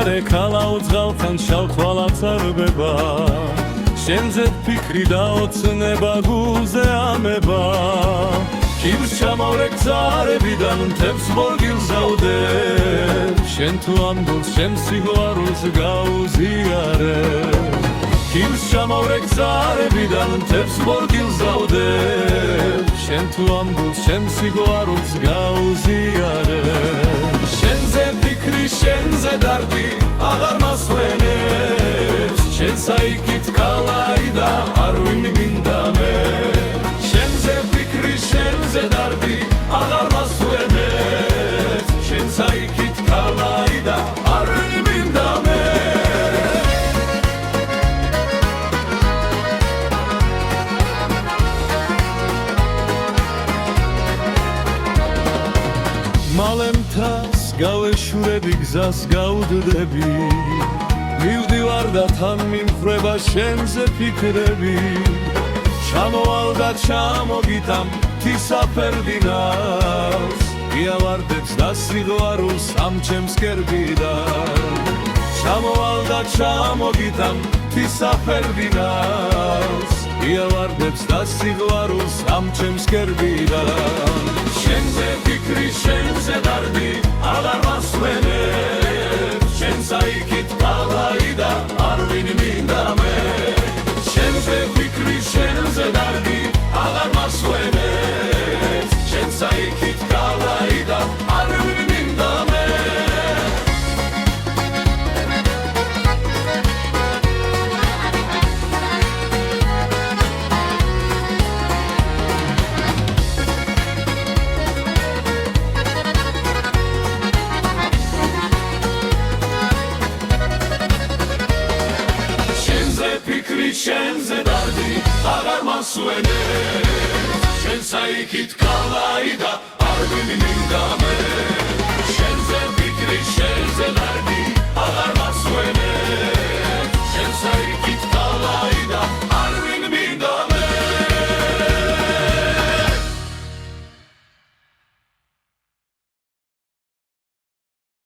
მერე ქალავ ძღალთან შავთვალაც არბება შენზე ფიქრი და ოცნება გულზე ამება ქიმს ჩამოვრეკ ძარებიდან მთებს მორგილს აუდებ შენ თუ ამბობს ჩემ სიყვარულს გაუზიარებ ქიმს ჩამოვრეკ ძარებიდან მთებს მორგილს აუდებ შენ თუ ამბობს ჩემ სიყვარულს გაუზიარებ შენზე ფიქრი შენზე დარდი აღარ მასვენებს შენ საიქით კალაი და არ ვინ მინდა მე შენზე ფიქრი შენზე დარდი აღარ მასვენებს შენ საიქით კალაი და არ ვინ მინდა მე მალემთას გავეშურები გზას გაუდდები მივდივარ და თან მიმხრება შენზე ფიქრები ჩამოვალ და ჩამოგიტამ თისაფერდინას იავარდებს და სიყვარულს ამ ჩემს კერბიდან ჩამოვალ და ჩამოგიტამ თისაფერდინას იავარდებს და სიყვარულს ამ ჩემს კერბიდან შენზე ფიქრი შენზე დარდი აღარ მასვენებს შენ საიქით კალაი და არ ვინ მინდა მე შენზე ფიქრი შენზე დარდი აღარ მასვენებს შენ საიქით კალაი და არ ვინ მინდა მე შენზე დარდი აღარ მასვენებს შენ საიქით კალაი და არ ვინ მინდა მე შენზე ფიქრი შენზე დარდი აღარ